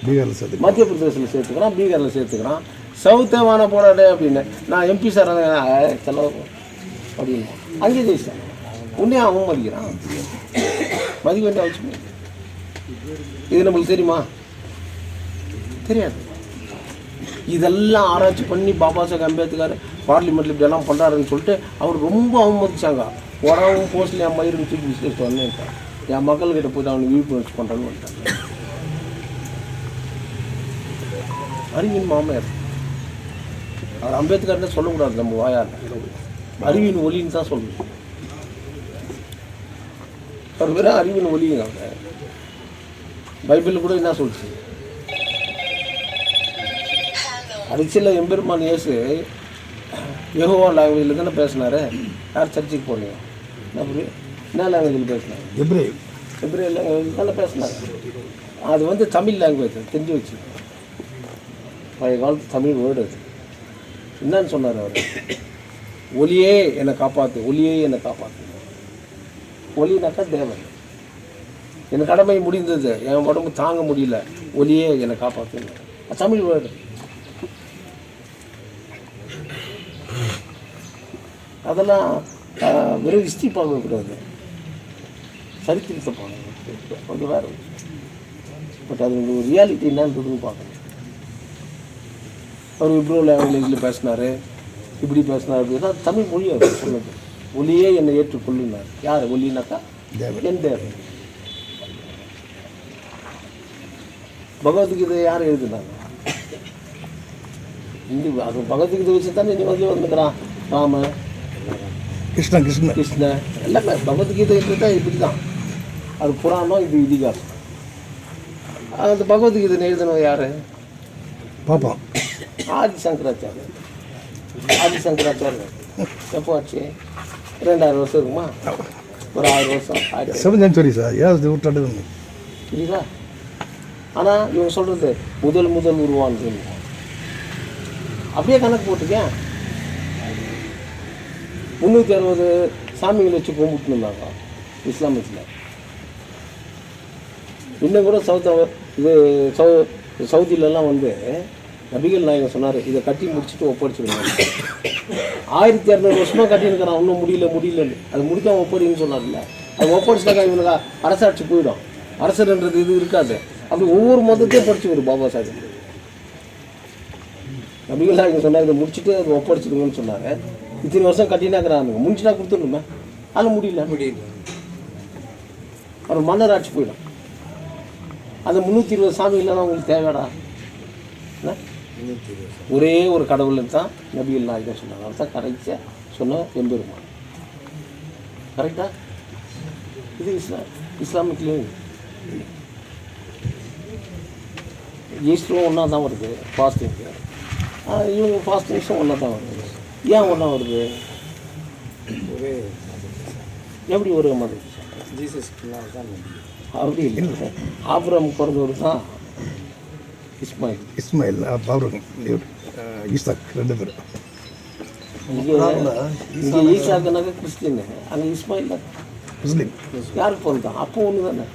பீகாரில் சேர்த்து, மத்திய பிரதேசில் சேர்த்துக்கிறோம், பீகாரில் சேர்த்துக்கிறோம். சவுத்தே வான போராடு அப்படின்னு நான் எம்பி சார் செலவு அப்படின்னு அங்கே ஜெயிச்சேன். உன்னே அவன் மதிக்கிறான், மதிக்க வேண்டிய அவசியம். இது நம்மளுக்கு தெரியுமா? தெரியாது. இதெல்லாம் ஆராய்ச்சி பண்ணி பாபா சாஹேப் அம்பேத்கர் பார்லிமெண்ட்டில் இப்படியெல்லாம் பண்ணுறாருன்னு சொல்லிட்டு அவர் ரொம்ப அவமதிச்சாங்க. உடவும் போஸ்டில் என் மயிறு தூக்கி விசிட்டு வந்தேன். என் மக்கள்கிட்ட போய்ட்டு அவனுக்கு விழிப்புணர்ச்சி பண்ணுறேன்னு வந்துட்டாங்க. அறிவின் மாமையார் அவர் அம்பேத்கர்னே சொல்லக்கூடாது நம்ம வாயார். அறிவின் ஒலின்னு தான் சொல்லணும். அவர் வேற அறிவின் ஒலிங்க. அவங்க பைபிளில் கூட என்ன சொல்லுச்சு? அடிச்சில் எம்பெருமான் இயேசு யெகோவா லாங்குவேஜில் தானே பேசினாரு. யார் சர்ச்சுக்கு போனீங்க? என்ன லாங்குவேஜில் பேசினாங்க? எப்ரே லாங்குவேஜ் தானே பேசினாங்க. அது வந்து தமிழ் லாங்குவேஜ் தெரிஞ்சு வச்சு, பழைய காலத்து தமிழ் வேர்டு அது. என்னன்னு சொன்னார் அவர்? ஒலியே என்னை காப்பாற்று, ஒலியே என்னை காப்பாற்று. ஒலினாக்கா தேவன். என் கடமை முடிந்தது, என் உடம்பு தாங்க முடியல, ஒலியே என்னை காப்பாற்று. தமிழ் வேர்டு. அதெல்லாம் வெறும் ஹிஸ்ட்ரி பார்க்கக்கூடாது, சரித்திரத்தை பார்க்கணும். அது வேறு. பட் அது ஒரு ரியாலிட்டி என்னன்றதுன்னு பார்க்கணும். அவர் இப்ரோ லாங்குவேஜில் பேசினார், இப்படி பேசினார் அப்படின்னா தமிழ் மொழி அவர் சொன்னது. ஒலியே என்னை ஏற்றுக்கொள்ளுனார். யார் ஒலினாக்கா? என் தேவன். பகவத்கீதை யார் எழுதுனாங்க? இந்தி. அது பகவத்கீதை வச்சு தானே நீ வந்துக்கிறான். ராம கிருஷ்ண எல்லாமே பகவத்கீதை தான் இப்படி தான். அது புராணம், இது இதிகாசம். அந்த பகவத்கீதை எழுதினவங்க யார்? பார்ப்போம். ஆதிசங்கராச்சாரியர். எப்போ ஆச்சு? 2000 வருஷம் இருக்குமா? ஒரு 1000 வருஷம் ஆயிடுச்சு. 7th century sir. புரியுதா? ஆனால் இவங்க சொல்கிறது முதல் உருவானது. அப்படியே கணக்கு போட்டுக்கேன். 360 சாமிகளை வச்சு கும்பிட்டு இருந்தாங்க இஸ்லாமத்தில். இன்னும் கூட சவுதியிலலாம் வந்து நபிகள் நாயகம் சொன்னார், இதை கட்டி முடிச்சுட்டு ஒப்படைச்சிடுங்க. 1200 வருஷமாக கட்டியிருக்கிறான், இன்னும் முடியலன்னு. அது முடிக்காம ஒப்படைன்னு சொன்னார்ல. அது ஒப்படைச்சிட்டாக்கா இவனுக்கு அரசாட்சி போயிடும். அரசர்ன்றது இது இருக்காது. அப்படி ஒவ்வொரு மதத்தையும் படிச்சு வரும் பாபா சாஹேப். நபிகள் நாயகம் சொன்னார், இதை முடிச்சுட்டு அது ஒப்படைச்சிடுங்கன்னு சொன்னார். இத்தனை வருஷம் கட்டினாக்கிறானுங்க, முடிச்சுட்டா கொடுத்துடணுமே. ஆனால் முடியல. அவர் மன்னர் ஆட்சி போயிடும். அந்த 320 சாமிகள்லாம் அவங்களுக்கு தேவையாடா? ஒரே ஒரு கடவுள்னு தான் நபிகள் நாயகம் சொன்னாங்க. அவர் தான் கரெக்டாக சொன்ன எம்பெருமான். கரெக்டா? இது இஸ்லாமிக்லேயும் ஈஸ்டரும் ஒன்றா தான் வருது. ஃபாஸ்டிங்கு இவங்க ஃபாஸ்டிங்ஸும் ஒன்றா தான் வருது. ஏன் ஒன்றா வருது? எப்படி ஒரு மாதிரி ஜீசஸ் அப்படி இல்லை. ஆபிரகாம் பிறந்தவர் தான் இஸ்மாயில் ஈசாக் 2 பேர். இங்கே ஈசாக்குனாக்க கிறிஸ்டின், அங்கே இஸ்மாயில் தான் முஸ்லீம். யாருக்கு பிறந்தான்? அப்போ ஒன்று தானே.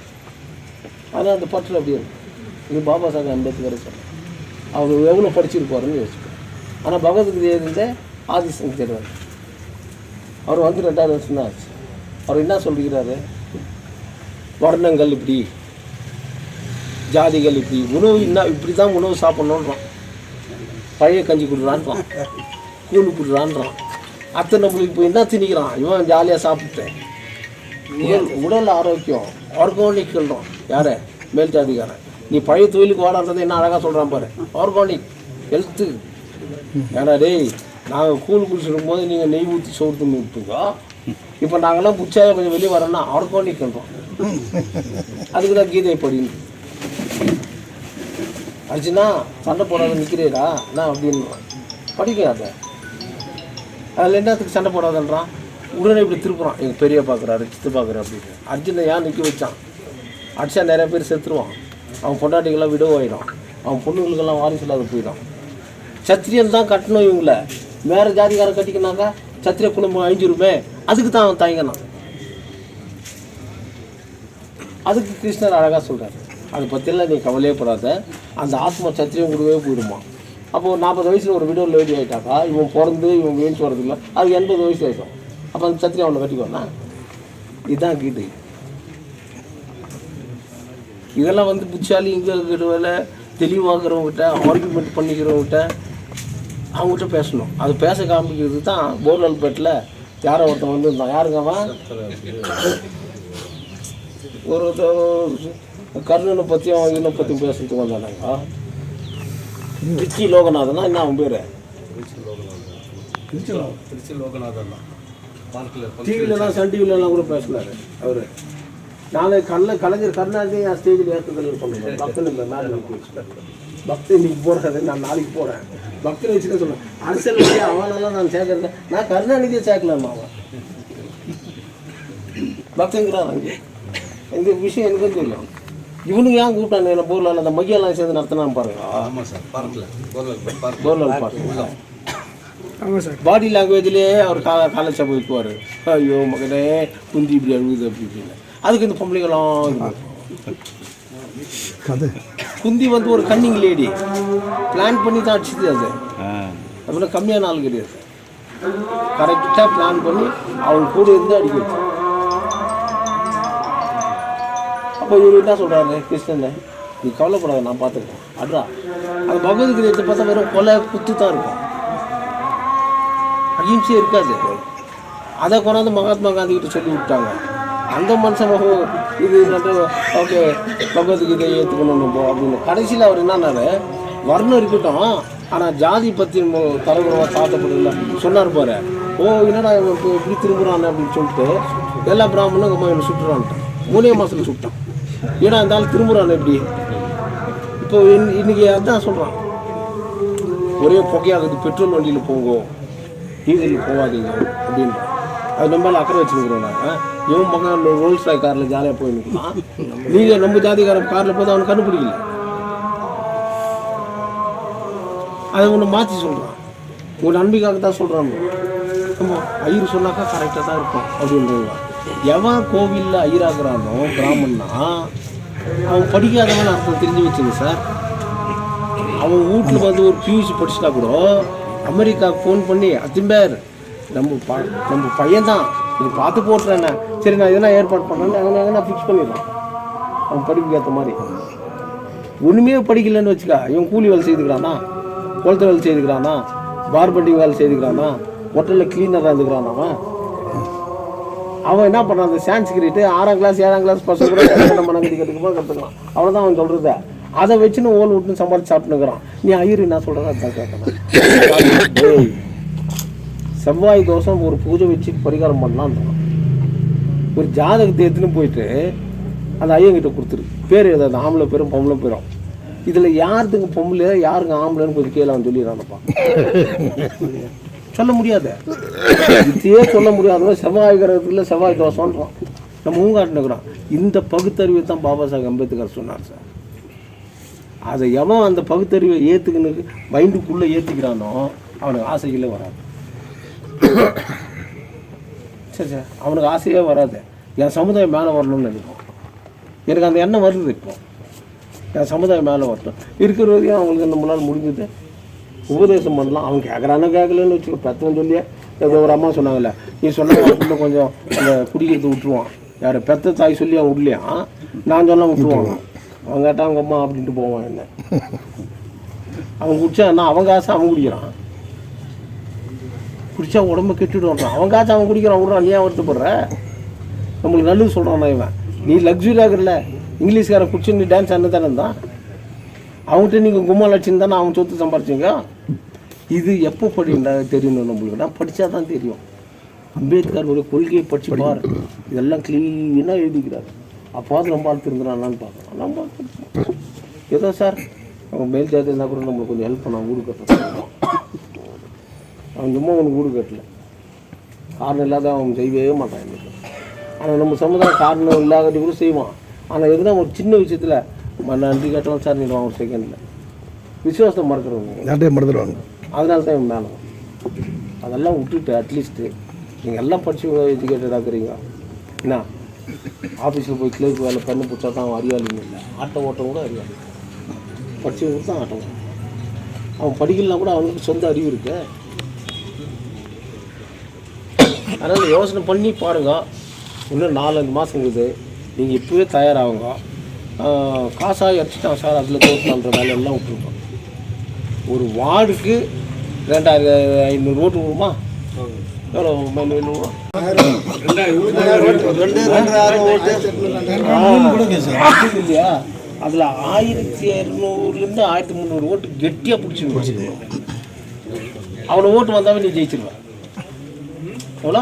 ஆனால் அந்த பட்டில் அப்படி இருக்கும். இது பாபா சாஹேப் அம்பேத்கர் சொன்னார். அவர் எவ்வளோ படிச்சிருப்பாருன்னு யோசிப்பேன். ஆனால் பகவத்கீதை இருந்த ஆதிசங்கர் அவர் வந்து 2வது வருஷம் தான் ஆச்சு. அவர் என்ன சொல்லிக்கிறாரு, வர்ணங்கள் இப்படி, ஜாதிகள் இப்படி, உணவு இப்படி தான் உணவு சாப்பிட்ணுன்றான். பழைய கஞ்சி கொடுறான்றான், கூழ் கொடுறான்றான். அத்தை நம்மளுக்கு இப்போ என்ன திணிக்கிறான், இவன் ஜாலியாக சாப்பிட்டேன். உடல் ஆரோக்கியம் ஆர்கானிக் சொல்கிறோம். யார் மேல் ஜாதிக்காரன், நீ பழைய தொழிலுக்கு வாடான்றதை என்ன அழகாக சொல்கிறான் பாரு. Organic health. ஏன்னா டேய், நாங்கள் கூழ் குடிச்சிடும் போது நீங்கள் நெய் ஊற்றி சோறு தண்ணி விட்டுங்க, இப்போ நாங்கள்லாம் புச்சாக கொஞ்சம் வெளியே வரோன்னா ஆர்கானிக் சொல்கிறோம். அதுக்கு தான் கீதை படின்னு அடிச்சுன்னா சண்டை போடாத நிற்கிறீரா நான் அப்படின்றான். படிக்காத அதில் என்னத்துக்கு சண்டை போடாதன்றான். உடனே இப்படி திருப்புறான், எங்கள் பெரிய பார்க்குறாரு சித்து பார்க்குறாரு அப்படின்னு. அர்ஜுனை ஏன் நிற்க வச்சான், அடிச்சா நிறைய பேர் செத்துருவான். அவன் பொண்டாட்டிகள்லாம் விடவாயிடும், அவன் பொண்ணுங்களுக்கெல்லாம் வாரிசு இல்லாத போயிடும். சத்திரியன் தான் கட்டணும், இவங்கள வேறு ஜாதிக்காரன் கட்டிக்கினாக்கா சத்திரிய குடும்பம் அழிஞ்சிருமே. அதுக்கு தான் அவன் தயங்கினான். அதுக்கு கிருஷ்ணர் அழகாக சொல்கிறார், அதை பற்றியெல்லாம் நீ கவலையே படாத, அந்த ஆத்மா சத்திரியம் கூடவே போயிடுமா. அப்போது 40 வயசில் ஒரு விடோ லேடி ஆகிட்டாக்கா, இவன் பிறந்து இவன் வீழ்ச்சி வரதில்லை, அது 80 வயசு ஆகிடும். அப்போ அந்த சத்திரியம் அவனை கட்டிக்குவானா. இதுதான் கீதை. இதெல்லாம் வந்து புச்சாலி இங்கே இருக்கிறவங்கள தெளிவாகிறவங்ககிட்ட ஆர்குமெண்ட் பண்ணிக்கிறவங்ககிட்ட அவங்ககிட்ட பேசணும். அது பேச காமிக்கிறது தான். போர்வெல்பேட்டில் யாரோ ஒருத்தன் வந்துருந்தான். யாருங்கவன் கர்ணனை பற்றியும் இவனை பற்றியும் பேசுறதுக்கு வந்தானாங்க. திருச்சி லோகநாதனா என்ன அவன் பேர்? திருச்சி லோகநாதன் தான். டிவிலலாம் சன் டிவிலலாம் கூட பேசினார் அவர். நாளைக்கு கலைஞர் கருணாநிதி என் ஸ்டேஜில் ஏற்றுதல் பண்ணுவேன். பக்தன் இல்லை மேலே பக்தி இன்னைக்கு போடுறது, நான் நாளைக்கு போகிறேன். பக்தனை வச்சுக்க சொல்லுவேன். அரசியல் அவனெல்லாம் நான் சேர்க்கறேன், நான் கருணாநிதியை சேர்க்கலாமா அவன் பக்தங்கிறான். அங்கே இந்த விஷயம் எனக்கும் தெரியும். இவனுக்கு ஏன் கூப்பிட்டாங்க என்ன போர்லால் அந்த மையெல்லாம் சேர்ந்து நடத்தினான்னு பாருங்க. ஆமாம் சார், பார்க்கல போர்லால் பார்க்க பாடி லாங்குவேஜ்லேயே அவர் காலேஜ் சபை வைக்குவார். ஐயோ மகனே குந்தி இப்படி அழுகுது அப்படி இப்படின்னு. அதுக்கு இந்த பொம்பளைகளும் குந்தி வந்து ஒரு கன்னிங் லேடி பிளான் பண்ணி தான் அடிச்சுது. அது அப்படின்னா கம்மியான ஆள் கிடையாது. கரெக்டாக பிளான் பண்ணி அவங்க கூட இருந்து அடிக்க வச்சு. அப்போ இவர் என்ன சொல்கிறாரு கிருஷ்ணன், நீ கவலைப்படாத நான் பார்த்துக்கிறேன் அட்ரா. அது பகவத்கீதை பார்த்தா வெறும் கொலை குத்து தான் இருக்கும், அகிம்சை இருக்காது. அதை கொண்டாந்து மகாத்மா காந்தி கிட்ட சொல்லி விட்டாங்க. அந்த மனுஷன் இது ஓகே பகவத்கீதை ஏற்றுக்கணும் அப்படின்னு. கடைசியில் அவர் என்னன்னாரு, வர்ணம் இருக்கட்டும் ஆனால் ஜாதி பற்றி தலைவரமாக தாத்தப்படல சொன்னார் பாரு. ஓ என்னடா இப்போ இப்படி திரும்புகிறான் அப்படின்னு சொல்லிட்டு எல்லா பிராமணனும் இவனை சுட்டுறான்ட்டான். 3 மாதத்தில் சுட்டான். ஏன்னா இந்த ஆள் திரும்புகிறான் எப்படி. இப்போ இன்னைக்கு அதான் சொல்கிறான், ஒரே புகையாகுது, பெட்ரோல் வண்டியில் போகும், டீசலில் போகாதீங்க அப்படின்னு. அது நம்ம அக்கறை வச்சுருக்கிறோம். நாங்கள் இவன் பக்கம் ரோல்ஸ் ராய் காரில் ஜாலியாக போயிருக்கலாம். நீங்கள் நம்ம ஜாதிக்கார காரில் போது அவனுக்கு கண்டுபிடிக்கல. அதை ஒன்று மாற்றி சொல்கிறான், உங்கள் நன்மைக்காக தான் சொல்கிறான். ஆமாம் ஐயர் சொன்னாக்கா கரெக்டாக தான் இருக்கும் அப்படின்றாங்க. எவன் கோவிலில் ஐயராகிறானோ பிராமணனா அவன் படிக்காதவன் அர்த்தம் தெரிஞ்சு வச்சுங்க சார். அவன் வீட்டில் வந்து ஒரு பியூசி படிச்சுட்டா கூட அமெரிக்காவுக்கு ஃபோன் பண்ணி அத்திம்பேர் நம்ம பையன்தான் இது பார்த்து போட்டுறேண்ணே, சரி நான் எதனா ஏற்பாடு பண்ணுறேன்னு நான் ஃபிக்ஸ் பண்ணிடுறேன். அவன் படிப்புக்கு ஏற்ற மாதிரி. ஒன்றுமே படிக்கலன்னு வச்சுக்கா, இவன் கூலி வேலை செய்துக்கிறானா, குளத்து வேலை செய்துக்கிறானா, பார்பண்டிங் வேலை செய்துக்கிறானா, ஹோட்டலில் கிளீனராக இருந்துக்கிறான். அவன் என்ன பண்ணுறான், அந்த சான்ஸ்கிரிட்டு 6ஆம் கிளாஸ் 7ஆம் கிளாஸ் பசங்க கூட மனங்கடி கற்றுக்கமாக கற்றுக்கலாம். அவ்வளோதான் அவன் சொல்கிறத. அதை வச்சுன்னு ஓல் விட்டுன்னு சம்பாதிச்சு சாப்பிட்டுக்கிறான். நீ ஐயர் என்ன சொல்கிறதா அதுதான் கேட்கணும். செவ்வாய் தோஷம் ஒரு பூஜை வச்சு பரிகாரம் பண்ணலான். ஒரு ஜாதகத்தை எடுத்துன்னு போயிட்டு அந்த ஐயங்கிட்ட கொடுத்துரு, பேர் ஏதாவது ஆம்பளை பேரும் பொம்பளை பேரும். இதில் யாருதுங்க பொம்பளை யாருங்க ஆம்பளைன்னு கொஞ்சம் கேள்வி அவன் சொல்லிடுறானப்பா. சொல்ல முடியாது, இதையே சொல்ல முடியாத செவ்வாய் கிரகத்தில் செவ்வாய் தோஷம்ன்றான். நம்ம ஊங்காட்டுனுக்குறோம். இந்த பகுத்தறிவை தான் பாபா சாஹேப் அம்பேத்கர் சொன்னார் சார். அதை எவன் அந்த பகுத்தறிவை ஏற்றுக்கணுக்கு மைண்டுக்குள்ளே ஏற்றிக்கிறானோ அவனுக்கு ஆசைகளே வராது. சரி சார், அவனுக்கு ஆசையே வராது. என் சமுதாயம் மேலே வரணும்னு நினைப்போம். எனக்கு அந்த எண்ணம் வருது. இப்போ என் சமுதாயம் மேலே வரட்டும். இருக்கிற வரைக்கும் அவங்களுக்கு நம்மளால் முடிஞ்சது உபதேசம் பண்ணலாம். அவங்க கேட்குறானோ கேட்கலன்னு வச்சுக்கோ. பெத்தவன் சொல்லியே ஏதோ ஒரு அம்மா சொன்னாங்கல்ல, நீ சொன்ன கொஞ்சம் அந்த குடிக்கிறது விட்டுருவான். யார் பெத்த தாய் சொல்லி அவன் விடலையா, நான் சொன்னால் விட்டுருவாங்க. அவன் கேட்டால் அவங்க அம்மா அப்படின்ட்டு போவான். என்ன அவன் குடிச்சா என்ன, அவன் காசு அவன் குடிக்கிறான். குடிச்சா உடம்பு கெட்டுடுவான். அவன் காசு அவன் குடிக்கிறான், விட்றான். நீ ஏன் வருத்தப்படுற? நம்மளுக்கு நல்லது சொல்கிறான் இவன். நீ லக்ஸுரி ஆகுறல, இங்கிலீஷ்காரன் குடிச்சு நீ டான்ஸ் ஆனது தானே தான். அவங்ககிட்ட நீங்கள் கும்மால் அடிச்சுன்னு தானே அவன் சொத்து சம்பாரிச்சிங்க. இது எப்போ படிண்டா தெரியணும் நம்மளுக்கு. நான் படித்தா தான் தெரியும். அம்பேத்கருடைய கொள்கையை படித்து பார், இதெல்லாம் க்ளீனாக எழுதிக்கிறார். அப்போது நம்ம ஆள் திருந்துறான்னு பார்க்கலாம். நம்ம ஏதோ சார் அவங்க மேல் ஜாதி இருந்தால் கூட நம்மளுக்கு கொஞ்சம் ஹெல்ப் பண்ணால் வீடு கட்டணும். அவன் சும்மா அவனுக்கு வீடு கட்டல, காரணம் இல்லாத அவன் செய்யவே மாட்டான் எனக்கு. ஆனால் நம்ம சமுதாயம் காரணம் இல்லாத கூட செய்வான். ஆனால் எதுனா ஒரு சின்ன விஷயத்தில் நன்றி கேட்டவன் சார் நீடுவான் ஒரு செகண்டில். விசுவாசத்தை மறக்கிறவங்க மறந்துடுவாங்க. அதனால தான் இவன் மேலே. அதெல்லாம் விட்டுட்டு அட்லீஸ்ட்டு நீங்கள் எல்லாம் படித்து எஜுகேட்டடாக இருக்கிறீங்க. என்ன ஆஃபீஸில் போய் கிளர்க்கு வேலை பண்ணி பிடிச்சா தான் அவன் அறிவாளின்னு இல்லை. ஆட்டம் ஓட்டம் கூட அறிவாளி. படித்து கொடுத்து தான் ஆட்டம். அவன் படிக்கலாம் கூட அவனுக்கு சொந்த அறிவு இருக்கு. அதனால் யோசனை பண்ணி பாருங்கள். இன்னும் 4-5 மாதம் இருக்குது. நீங்கள் இப்போவே தயாராகுங்க. காசாக இறச்சிட்டான் சார், அதில் தோற்றுன்ற வேலையெல்லாம் விட்டுருக்கோம். ஒரு வார்டுக்கு 2500 ஓட்டு விடுமா? எவ்வளோ வேணுமா? இல்லையா? அதில் 1200 1300 ஓட்டு கெட்டியாக பிடிச்சி அவனை ஓட்டு வந்தாவே நீ ஜெயிச்சிருவேன். எவ்வளோ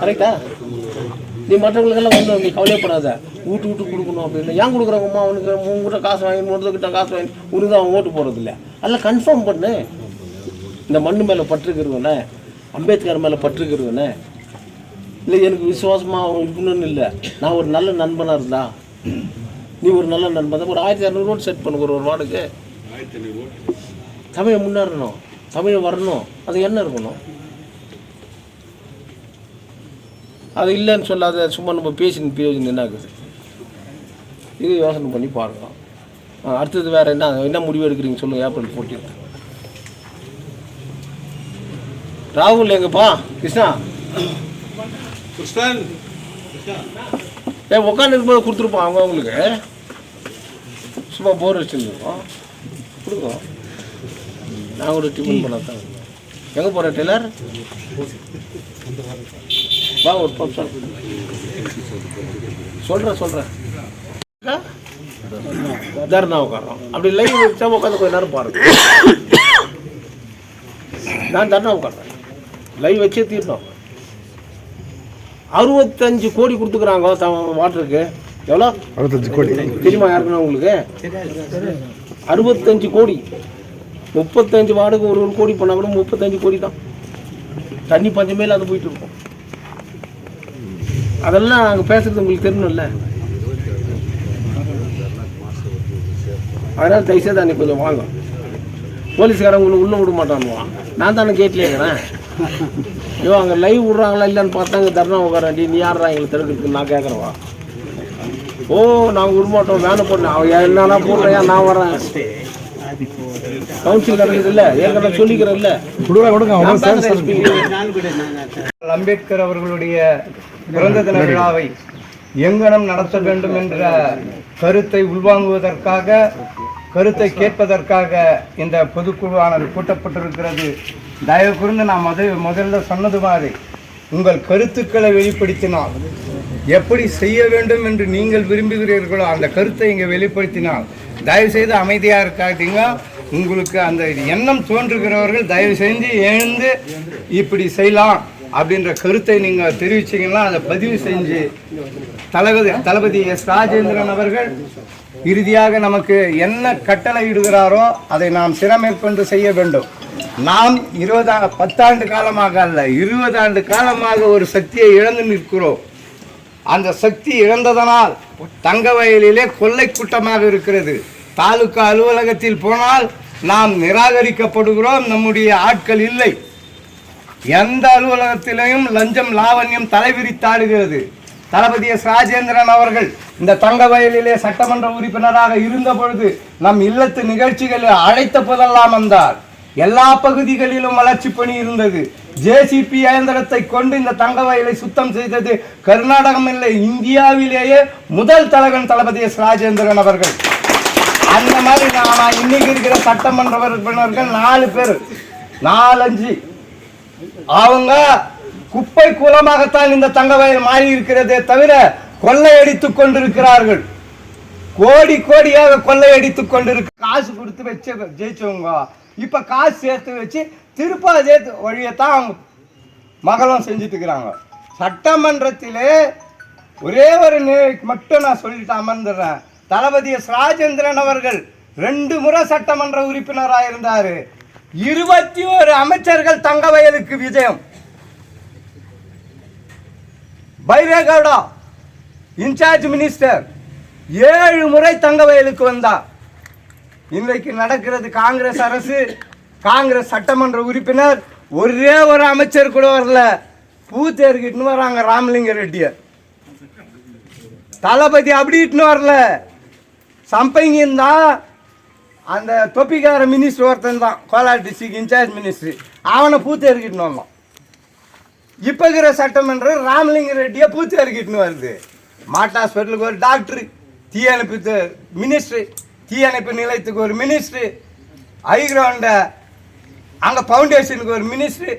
கரெக்டா? நீ மற்றவங்களுக்கெல்லாம் வந்து நீ கவலைப்படாத, வீட்டு கொடுக்கணும் அப்படின்னு. ஏன் கொடுக்குறவங்கம்மா அவனுக்கு உங்ககிட்ட காசு வாங்கி மூணுக்கிட்ட காசு வாங்கி உனக்கு தான் அவன் ஓட்டு போடுறது இல்லை. அதெல்லாம் கன்ஃபார்ம் பண்ணு. இந்த மண்ணு மேலே பற்றுக்கிறவனே, அம்பேத்கர் மேலே பற்றுக்கிறவனே, இல்லை எனக்கு விசுவாசமாக அவன் இருக்கணும்னு இல்லை. நான் ஒரு நல்ல நண்பனாக இருந்தா, நீ ஒரு நல்ல நண்பன் தான். ஒரு 1200 ஓட்டு செட் பண்ணுங்க ஒரு வார்டுக்கு. தமிழை முன்னேறணும், தமிழை வரணும். அது என்ன இருக்கணும்? அது இல்லைன்னு சொல்லாத. சும்மா நம்ம பேசின்னு பிரயோஜனம் என்ன ஆகுது? இது யோசனை பண்ணி பாருங்க. அடுத்தது வேறு என்ன முடிவு எடுக்கிறீங்க சொல்லுங்கள். ஏப்ரல் 14 ராகுல் எங்கப்பா? கிருஷ்ணா உட்காந்து இருக்கும்போது கொடுத்துருப்போம். அவங்களுக்கு சும்மா போர் வச்சுருக்கோம், கொடுங்க. நான் கூட டிஃபன் பண்ண தான். எங்கே போகிறேன் டெய்லர்? வா ஒரு பம்சம் சொல்கிறேன். தர்ணா உட்காரோம். அப்படி லைவ் வச்சா உட்காந்து கொஞ்ச நேரம் பாருங்க. நான் தர்ணா உட்காடுறேன். லைவ் வச்சே தீரணும். 65 கோடி கொடுத்துக்குறாங்க வாட்டருக்கு. எவ்வளோ? 65 கோடி தெரியுமா யாருக்குன்னா உங்களுக்கு? 65 கோடி. 35 வார்டுக்கு ஒரு கோடி பண்ணால் கூட 35 கோடி தான். தண்ணி பஞ்சமே இல்லாத போயிட்டு இருக்கோம். அதெல்லாம் நாங்கள் பேசுறது உங்களுக்கு தெரியணும்ல. அதனால் தயவுசெய்து அன்றைக்கி கொஞ்சம் வாங்க. போலீஸ்காரன் உங்களுக்கு உள்ளே விட மாட்டானுவான். நான் தானே கேட்கல இருக்கிறேன். ஐயோ அங்கே லைவ் விட்றாங்களா இல்லைன்னு பார்த்தா அங்கே தர்ணா உட்காரண்டி. நீ யாரா எங்களை தடுக்கிறதுக்கு நான் கேட்குறவா? ஓ நாங்கள் விட மாட்டோம், வேலை போடணும். அவன் என்னன்னா போடுறேன், நான் வரேன். கவுன்சில் நடக்குது இல்லை, ஏற்கனவே சொல்லிக்கிறேன் இல்லை. அம்பேத்கர் அவர்களுடைய பிறந்த தின விழாவை எங்கனம் நடத்த வேண்டும் என்ற கருத்தை உள்வாங்குவதற்காக, கருத்தை கேட்பதற்காக இந்த பொதுக்குழுவானது கூட்டப்பட்டிருக்கிறது. தயவு கூர்ந்து நான் முதல்ல சொன்னது மாதிரி உங்கள் கருத்துக்களை வெளிப்படுத்தினால், எப்படி செய்ய வேண்டும் என்று நீங்கள் விரும்புகிறீர்களோ அந்த கருத்தை இங்கே வெளிப்படுத்தினால், தயவுசெய்து அமைதியாக இருக்காதீங்க. உங்களுக்கு அந்த எண்ணம் தோன்றுகிறவர்கள் தயவு செஞ்சு எழுந்து இப்படி செய்யலாம் அப்படின்ற கருத்தை நீங்கள் தெரிவிச்சிங்கன்னா அதை பதிவு செஞ்சு தளபதி எஸ் ராஜேந்திரன் அவர்கள் இறுதியாக நமக்கு என்ன கட்டளை இடுகிறாரோ அதை நாம் சிறமேற்கொண்டு செய்ய வேண்டும். நாம் 10 ஆண்டு காலமாக அல்ல, 20 ஆண்டு காலமாக ஒரு சக்தியை இழந்து நிற்கிறோம். அந்த சக்தி இழந்ததனால் தங்கவயலிலே கொள்ளை கூட்டமாக இருக்கிறது. தாலுகா அலுவலகத்தில் போனால் நாம் நிராகரிக்கப்படுகிறோம், நம்முடைய ஆட்கள் இல்லை. எந்த அலுவலகத்திலையும் லஞ்சம் லாவண்யம் தலைவிரித்தாடுகிறது. தளபதி எஸ் ராஜேந்திரன் அவர்கள் இந்த தங்கவயலிலே சட்டமன்ற உறுப்பினராக இருந்த பொழுது நம் இல்லத்து நிகழ்ச்சிகளில் அழைத்த போதெல்லாம் வந்தார். எல்லா பகுதிகளிலும் வளர்ச்சி பணி இருந்தது. ஜேசிபி இயந்திரத்தை கொண்டு இந்த தங்கவயலை சுத்தம் செய்தது கர்நாடகம் இல்லை, இந்தியாவிலேயே முதல் தலைவன் தளபதி எஸ் ராஜேந்திரன் அவர்கள். அந்த மாதிரி நான் இன்னைக்கு இருக்கிற சட்டமன்ற உறுப்பினர்கள் 4 பேர் 4-5 அவங்க குப்பை கூலமாகத்தான் இந்த தங்கவயல் மாறி இருக்கிறதே தவிர கொள்ளையடித்துக் கொண்டிருக்கிறார்கள். கோடி கோடியாக கொள்ளையடித்துக் கொண்டிருக்க காசு கொடுத்து வச்சு ஜெயிச்சவங்க இப்ப காசு சேர்த்து வச்சு திருப்ப அதே வழியத்தான் அவங்க மகளும் செஞ்சுட்டு இருக்கிறாங்க. சட்டமன்றத்திலே ஒரே ஒரு மட்டும் நான் சொல்லிட்டு அமர்ந்துடுறேன். தளபதி எஸ் ராஜேந்திரன் அவர்கள் 2 முறை சட்டமன்ற உறுப்பினராக இருந்தாரு. 21 அமைச்சர்கள் தங்கவயலுக்கு விஜயம். பைரேகவுடா இன்சார்ஜ் மினிஸ்டர் 7 முறை தங்கவயலுக்கு வந்தார். இன்றைக்கு நடக்கிறது காங்கிரஸ் அரசு. காங்கிரஸ் சட்டமன்ற உறுப்பினர் ஒரே ஒரு அமைச்சர் கூட வரல. பூத்தேர்கிட்டு வராங்க ராமலிங்க ரெட்டிய. தளபதி அப்படி இட்டுன்னு வரல. சம்பைங்க தான் அந்த தொப்பிக்கார மினிஸ்டர் ஒருத்தன் தான், கோலார் டிஸ்ட்ரிக்ட் இன்சார்ஜ் மினிஸ்டர், அவனை பூத்தேர்கிட்டு வரலாம். இப்போ இருக்கிற சட்டமன்றம் ராமலிங்க ரெட்டியை பூத்தேர்கிட்டுன்னு வருது. மாட்டா ஹாஸ்பிட்டலுக்கு ஒரு டாக்டர், தீயணைப்பு மினிஸ்டர், தீயணைப்பு நிலையத்துக்கு ஒரு மினிஸ்டர், ஹைகிரவுண்ட அங்கே ஃபவுண்டேஷனுக்கு ஒரு மினிஸ்டர்,